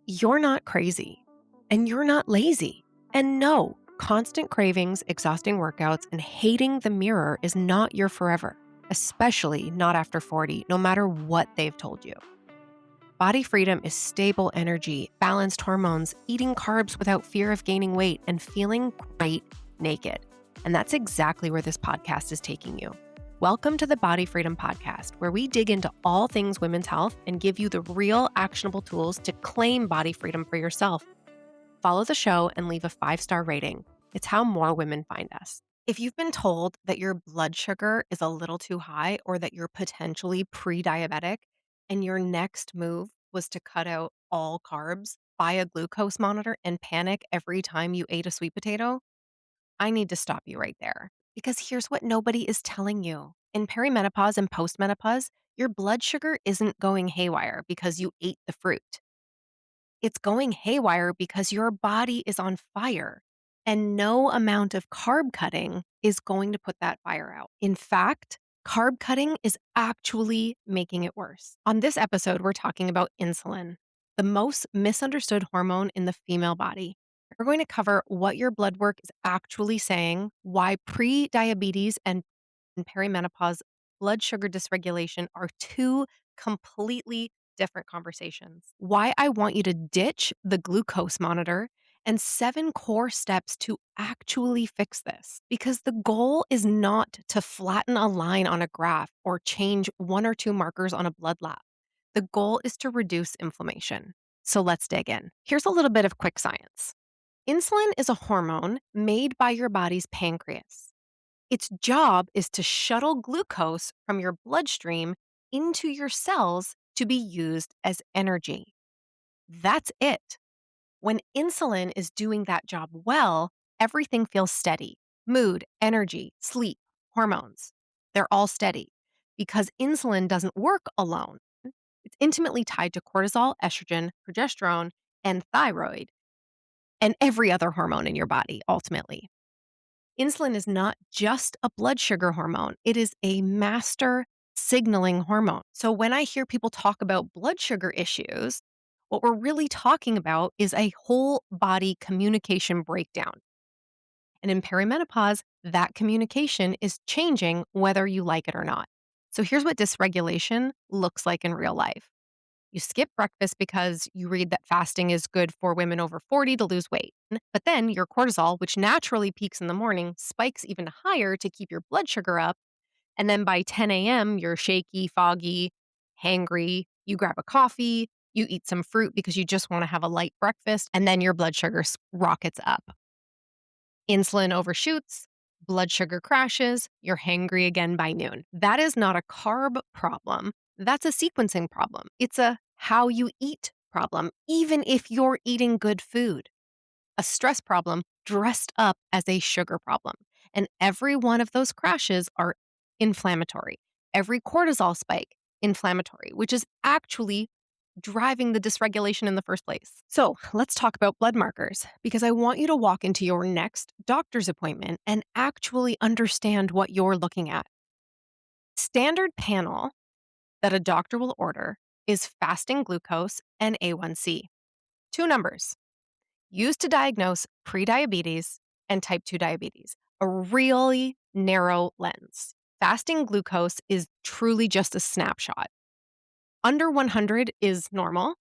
You're not crazy, and you're not lazy. And no, constant cravings, exhausting workouts, and hating the mirror is not your forever, especially not after 40, no matter what they've told you. Body freedom is stable energy, balanced hormones, eating carbs without fear of gaining weight, and feeling great naked. And that's exactly where this podcast is taking you. Welcome to the Body Freedom Podcast, where we dig into all things women's health and give you the real actionable tools to claim body freedom for yourself. Follow the show and leave a 5-star rating. It's how more women find us. If you've been told that your blood sugar is a little too high or that you're potentially pre-diabetic and your next move was to cut out all carbs, buy a glucose monitor, and panic every time you ate a sweet potato, I need to stop you right there. Because here's what nobody is telling you. In perimenopause and postmenopause, your blood sugar isn't going haywire because you ate the fruit. It's going haywire because your body is on fire. And no amount of carb cutting is going to put that fire out. In fact, carb cutting is actually making it worse. On this episode, we're talking about insulin, the most misunderstood hormone in the female body. We're going to cover what your blood work is actually saying, why pre-diabetes and perimenopause blood sugar dysregulation are two completely different conversations, why I want you to ditch the glucose monitor, and 7 core steps to actually fix this. Because the goal is not to flatten a line on a graph or change 1 or 2 markers on a blood lab. The goal is to reduce inflammation. So let's dig in. Here's a little bit of quick science. Insulin is a hormone made by your body's pancreas. Its job is to shuttle glucose from your bloodstream into your cells to be used as energy. That's it. When insulin is doing that job well, everything feels steady. Mood, energy, sleep, hormones, they're all steady because insulin doesn't work alone. It's intimately tied to cortisol, estrogen, progesterone, and thyroid, and every other hormone in your body, ultimately. Insulin is not just a blood sugar hormone, it is a master signaling hormone. So when I hear people talk about blood sugar issues, what we're really talking about is a whole body communication breakdown. And in perimenopause, that communication is changing whether you like it or not. So here's what dysregulation looks like in real life. You skip breakfast because you read that fasting is good for women over 40 to lose weight. But then your cortisol, which naturally peaks in the morning, spikes even higher to keep your blood sugar up. And then by 10 a.m., you're shaky, foggy, hangry. You grab a coffee, you eat some fruit because you just want to have a light breakfast, and then your blood sugar rockets up. Insulin overshoots, blood sugar crashes, you're hangry again by noon. That is not a carb problem. That's a sequencing problem. It's a how you eat problem, even if you're eating good food. A stress problem dressed up as a sugar problem. And every one of those crashes are inflammatory. Every cortisol spike, inflammatory, which is actually driving the dysregulation in the first place. So let's talk about blood markers because I want you to walk into your next doctor's appointment and actually understand what you're looking at. Standard panel that a doctor will order is fasting glucose and A1C. 2 numbers used to diagnose prediabetes and type 2 diabetes, a really narrow lens. Fasting glucose is truly just a snapshot. Under 100 is normal.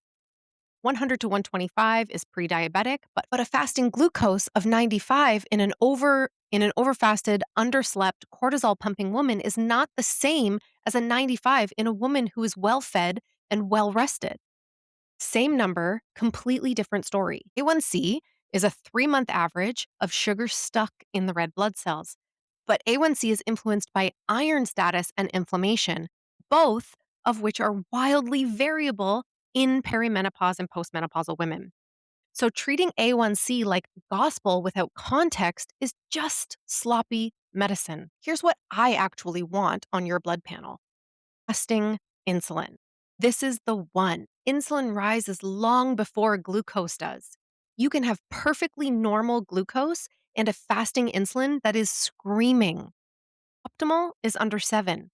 100 to 125 is pre-diabetic, but a fasting glucose of 95 in an overfasted, underslept, cortisol pumping woman is not the same as a 95 in a woman who is well-fed and well-rested. Same number, completely different story. A1C is a 3-month average of sugar stuck in the red blood cells, but A1C is influenced by iron status and inflammation, both of which are wildly variable in perimenopause and postmenopausal women. So treating A1C like gospel without context is just sloppy medicine. Here's what I actually want on your blood panel: fasting insulin. This is the one. Insulin rises long before glucose does. You can have perfectly normal glucose and a fasting insulin that is screaming. Optimal is under 7.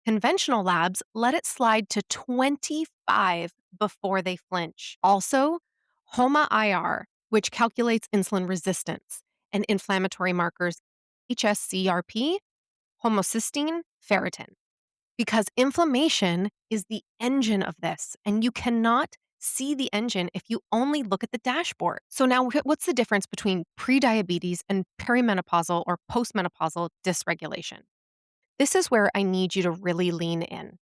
Conventional labs let it slide to 25 before they flinch. Also, HOMA-IR, which calculates insulin resistance, and inflammatory markers HSCRP, homocysteine, ferritin. Because inflammation is the engine of this, and you cannot see the engine if you only look at the dashboard. So now what's the difference between prediabetes and perimenopausal or postmenopausal dysregulation? This is where I need you to really lean in.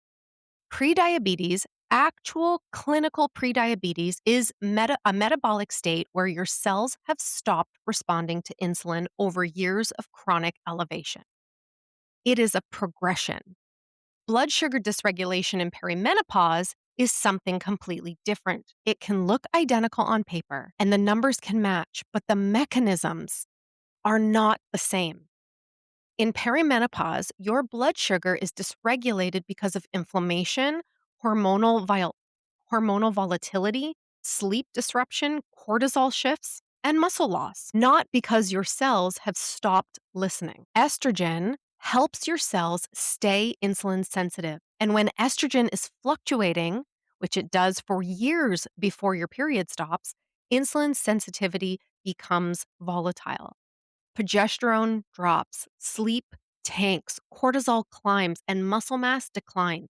Prediabetes, actual clinical prediabetes, is a metabolic state where your cells have stopped responding to insulin over years of chronic elevation. It is a progression. Blood sugar dysregulation in perimenopause is something completely different. It can look identical on paper and the numbers can match, but the mechanisms are not the same. In perimenopause, your blood sugar is dysregulated because of inflammation, hormonal volatility, sleep disruption, cortisol shifts, and muscle loss, not because your cells have stopped listening. Estrogen helps your cells stay insulin sensitive. And when estrogen is fluctuating, which it does for years before your period stops, insulin sensitivity becomes volatile. Progesterone drops, sleep tanks, cortisol climbs, and muscle mass declines.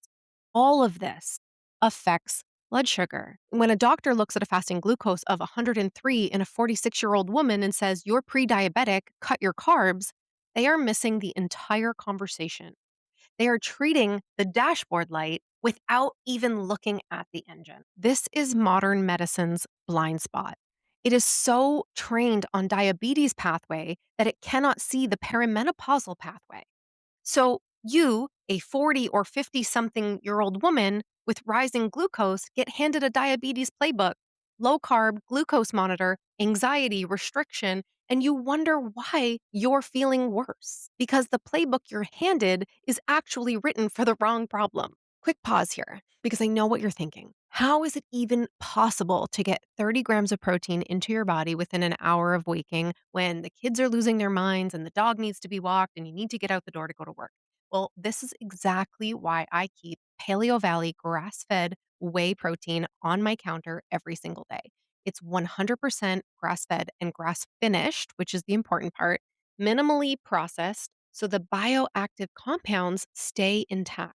All of this affects blood sugar. When a doctor looks at a fasting glucose of 103 in a 46-year-old woman and says, "You're pre-diabetic, cut your carbs," they are missing the entire conversation. They are treating the dashboard light without even looking at the engine. This is modern medicine's blind spot. It is so trained on diabetes pathway that it cannot see the perimenopausal pathway. So you, a 40 or 50 something year old woman with rising glucose, get handed a diabetes playbook, low carb, glucose monitor, anxiety, restriction, and you wonder why you're feeling worse because the playbook you're handed is actually written for the wrong problem. Quick pause here because I know what you're thinking. How is it even possible to get 30 grams of protein into your body within an hour of waking when the kids are losing their minds and the dog needs to be walked and you need to get out the door to go to work? Well, this is exactly why I keep Paleo Valley grass-fed whey protein on my counter every single day. It's 100% grass-fed and grass-finished, which is the important part, minimally processed so the bioactive compounds stay intact.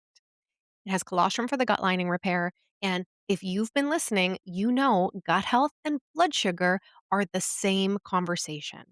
It has colostrum for the gut lining repair. And if you've been listening, you know gut health and blood sugar are the same conversation.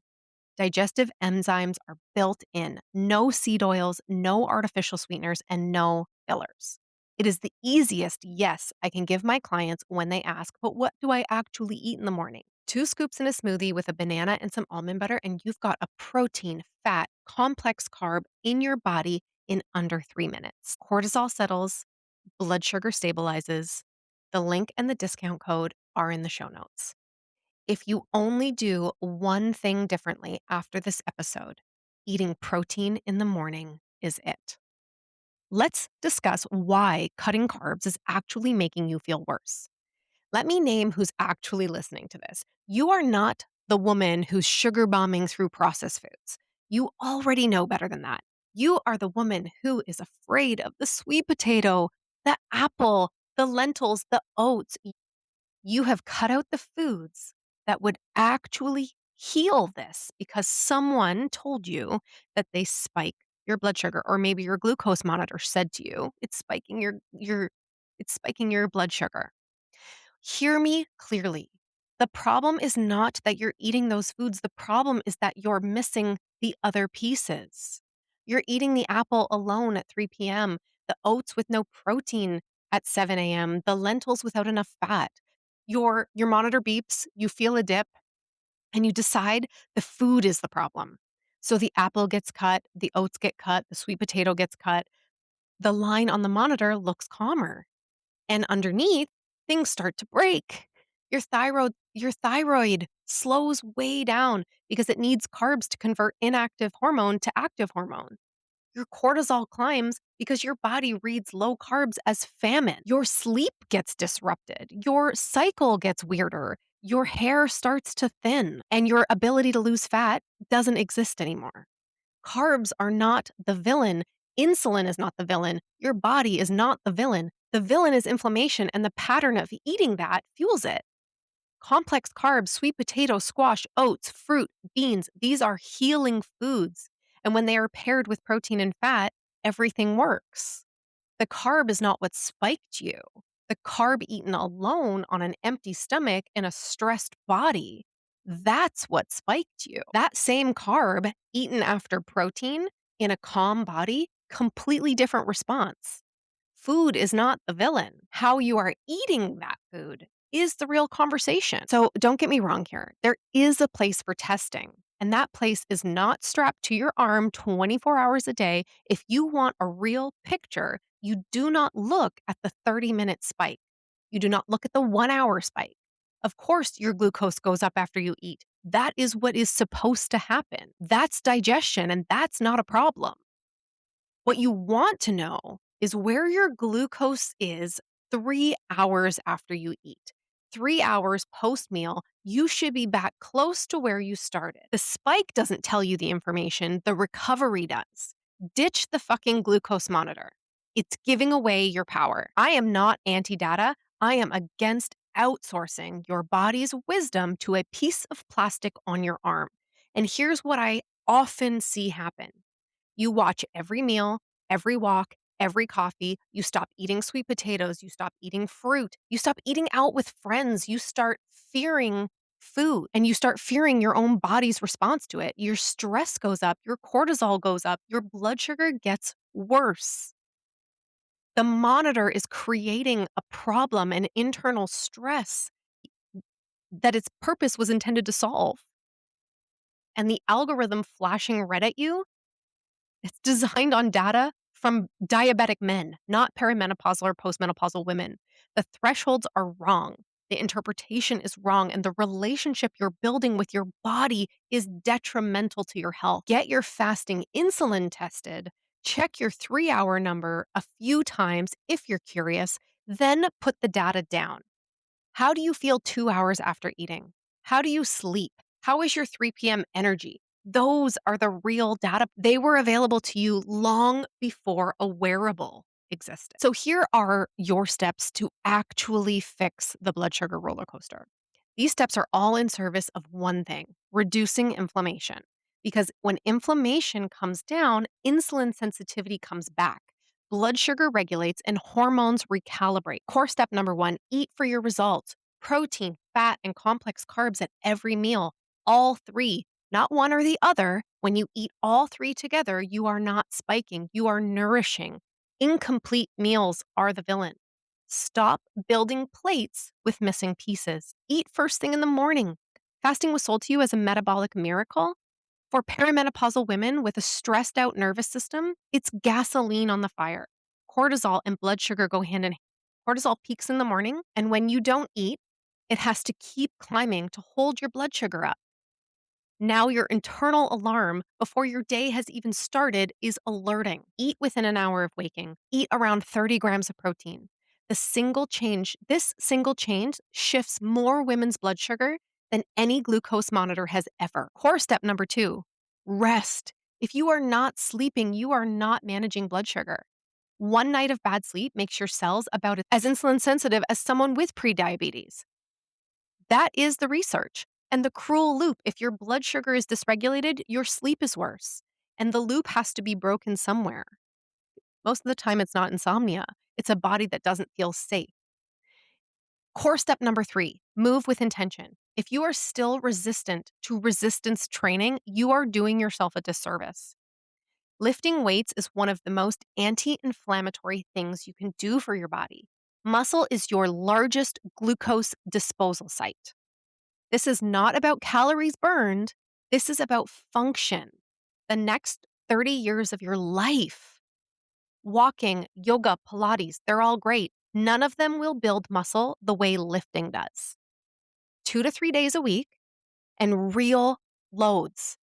Digestive enzymes are built in. No seed oils, no artificial sweeteners, and no fillers. It is the easiest yes I can give my clients when they ask, but what do I actually eat in the morning? 2 scoops in a smoothie with a banana and some almond butter, and you've got a protein, fat, complex carb in your body in under 3 minutes. Cortisol settles, blood sugar stabilizes. The link and the discount code are in the show notes. If you only do one thing differently after this episode, eating protein in the morning is it. Let's discuss why cutting carbs is actually making you feel worse. Let me name who's actually listening to this. You are not the woman who's sugar bombing through processed foods. You already know better than that. You are the woman who is afraid of the sweet potato, the apple, the lentils, the oats. You have cut out the foods that would actually heal this because someone told you that they spike your blood sugar, or maybe your glucose monitor said to you it's spiking your blood sugar. Hear me clearly. The problem is not that you're eating those foods. The problem is that you're missing the other pieces. You're eating the apple alone at 3 p.m., the oats with no protein at 7 a.m., the lentils without enough fat. Your monitor beeps, you feel a dip, and you decide the food is the problem. So the apple gets cut, the oats get cut, the sweet potato gets cut. The line on the monitor looks calmer. And underneath, things start to break. Your thyroid slows way down because it needs carbs to convert inactive hormone to active hormone. Your cortisol climbs because your body reads low carbs as famine. Your sleep gets disrupted. Your cycle gets weirder. Your hair starts to thin, and your ability to lose fat doesn't exist anymore. Carbs are not the villain. Insulin is not the villain. Your body is not the villain. The villain is inflammation, and the pattern of eating that fuels it. Complex carbs, sweet potato, squash, oats, fruit, beans, these are healing foods. And when they are paired with protein and fat, everything works. The carb is not what spiked you. The carb eaten alone on an empty stomach in a stressed body, that's what spiked you. That same carb eaten after protein in a calm body, completely different response. Food is not the villain. How you are eating that food is the real conversation. So don't get me wrong here. There is a place for testing, and that place is not strapped to your arm 24 hours a day. If you want a real picture, you do not look at the 30-minute spike. You do not look at the 1 hour spike. Of course, your glucose goes up after you eat. That is what is supposed to happen. That's digestion, and that's not a problem. What you want to know is where your glucose is 3 hours after you eat. 3 hours post meal, you should be back close to where you started. The spike doesn't tell you the information, the recovery does. Ditch the fucking glucose monitor. It's giving away your power. I am not anti data. I am against outsourcing your body's wisdom to a piece of plastic on your arm. And here's what I often see happen. You watch every meal, every walk, every coffee. You stop eating sweet potatoes. You stop eating fruit. You stop eating out with friends. You start fearing food and you start fearing your own body's response to it. Your stress goes up. Your cortisol goes up. Your blood sugar gets worse. The monitor is creating a problem, an internal stress that its purpose was intended to solve. And the algorithm flashing red at you, it's designed on data from diabetic men, not perimenopausal or postmenopausal women. The thresholds are wrong. The interpretation is wrong, and the relationship you're building with your body is detrimental to your health. Get your fasting insulin tested. Check your 3 hour number a few times if you're curious, then put the data down. How do you feel 2 hours after eating? How do you sleep? How is your 3 p.m. energy? Those are the real data. They were available to you long before a wearable existed. So here are your steps to actually fix the blood sugar roller coaster. These steps are all in service of one thing, reducing inflammation. Because when inflammation comes down, insulin sensitivity comes back. Blood sugar regulates and hormones recalibrate. Core step number 1, eat for your results. Protein, fat, and complex carbs at every meal. All three, not one or the other. When you eat all three together, you are not spiking, you are nourishing. Incomplete meals are the villain. Stop building plates with missing pieces. Eat first thing in the morning. Fasting was sold to you as a metabolic miracle. For perimenopausal women with a stressed out nervous system, it's gasoline on the fire. Cortisol and blood sugar go hand in hand. Cortisol peaks in the morning, and when you don't eat, it has to keep climbing to hold your blood sugar up. Now your internal alarm before your day has even started is alerting. Eat within an hour of waking. Eat around 30 grams of protein. This single change shifts more women's blood sugar than any glucose monitor has ever. Core step number 2, rest. If you are not sleeping, you are not managing blood sugar. One night of bad sleep makes your cells about as insulin sensitive as someone with prediabetes. That is the research. And the cruel loop, if your blood sugar is dysregulated, your sleep is worse. And the loop has to be broken somewhere. Most of the time, it's not insomnia. It's a body that doesn't feel safe. Core step number 3, move with intention. If you are still resistant to resistance training, you are doing yourself a disservice. Lifting weights is one of the most anti-inflammatory things you can do for your body. Muscle is your largest glucose disposal site. This is not about calories burned. This is about function. The next 30 years of your life. Walking, yoga, Pilates, they're all great. None of them will build muscle the way lifting does. 2 to 3 days a week and real loads.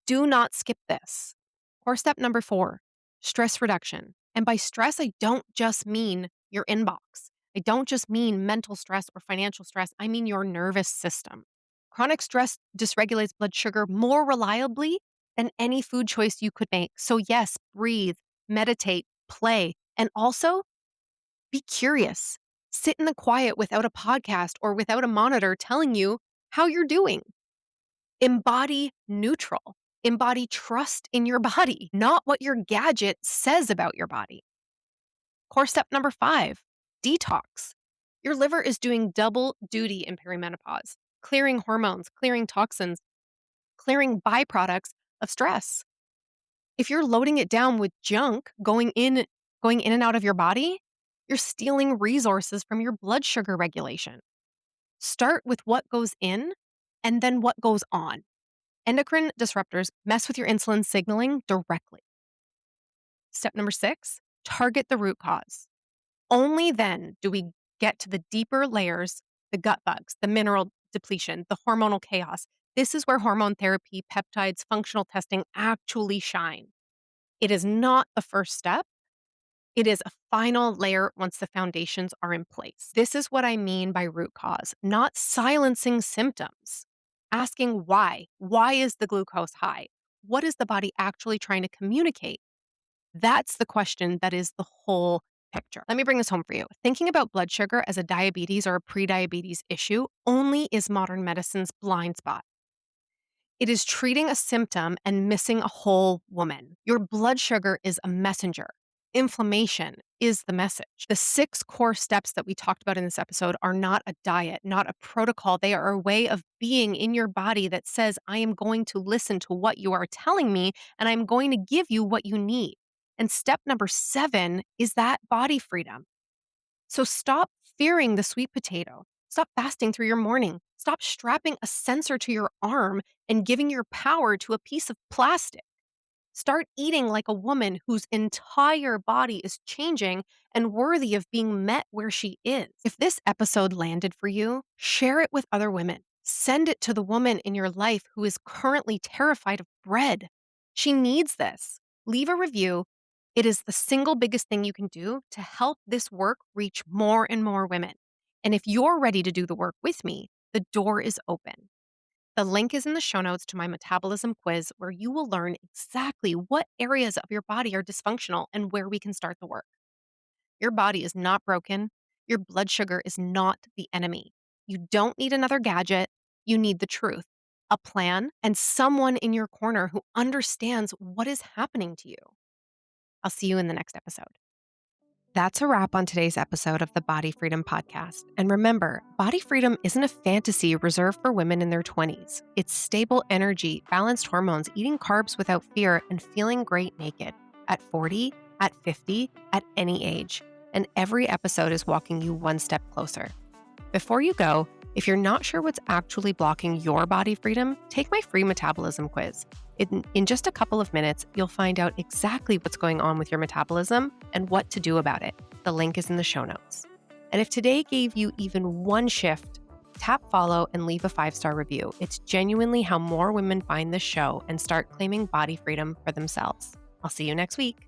Do not skip this. Core step number 4, stress reduction. And by stress, I don't just mean your inbox. I don't just mean mental stress or financial stress. I mean your nervous system. Chronic stress dysregulates blood sugar more reliably than any food choice you could make. So yes, breathe, meditate, play, and also Be curious. Sit in the quiet without a podcast or without a monitor telling you how you're doing. Embody neutral. Embody trust in your body, not what your gadget says about your body. Core step number 5, detox. Your liver is doing double duty in perimenopause, clearing hormones, clearing toxins, clearing byproducts of stress. If you're loading it down with junk going in and out of your body, you're stealing resources from your blood sugar regulation. Start with what goes in and then what goes on. Endocrine disruptors mess with your insulin signaling directly. Step number 6, target the root cause. Only then do we get to the deeper layers, the gut bugs, the mineral depletion, the hormonal chaos. This is where hormone therapy, peptides, functional testing actually shine. It is not the first step. It is a final layer once the foundations are in place. This is what I mean by root cause, not silencing symptoms. Asking why. Why is the glucose high? What is the body actually trying to communicate? That's the question that is the whole picture. Let me bring this home for you. Thinking about blood sugar as a diabetes or a prediabetes issue only is modern medicine's blind spot. It is treating a symptom and missing a whole woman. Your blood sugar is a messenger. Inflammation is the message. The 6 core steps that we talked about in this episode are not a diet, not a protocol. They are a way of being in your body that says, I am going to listen to what you are telling me, and I'm going to give you what you need. And step number 7 is that body freedom. So stop fearing the sweet potato. Stop fasting through your morning. Stop strapping a sensor to your arm and giving your power to a piece of plastic. Start eating like a woman whose entire body is changing and worthy of being met where she is. If this episode landed for you, share it with other women. Send it to the woman in your life who is currently terrified of bread. She needs this. Leave a review. It is the single biggest thing you can do to help this work reach more and more women. And if you're ready to do the work with me, the door is open. The link is in the show notes to my metabolism quiz, where you will learn exactly what areas of your body are dysfunctional and where we can start the work. Your body is not broken. Your blood sugar is not the enemy. You don't need another gadget. You need the truth, a plan, and someone in your corner who understands what is happening to you. I'll see you in the next episode. That's a wrap on today's episode of the Body Freedom Podcast. And remember, body freedom isn't a fantasy reserved for women in their 20s. It's stable energy, balanced hormones, eating carbs without fear, and feeling great naked at 40, at 50, at any age. And every episode is walking you one step closer. Before you go, if you're not sure what's actually blocking your body freedom, take my free metabolism quiz. In just a couple of minutes, you'll find out exactly what's going on with your metabolism and what to do about it. The link is in the show notes. And if today gave you even one shift, tap follow and leave a 5-star review. It's genuinely how more women find this show and start claiming body freedom for themselves. I'll see you next week.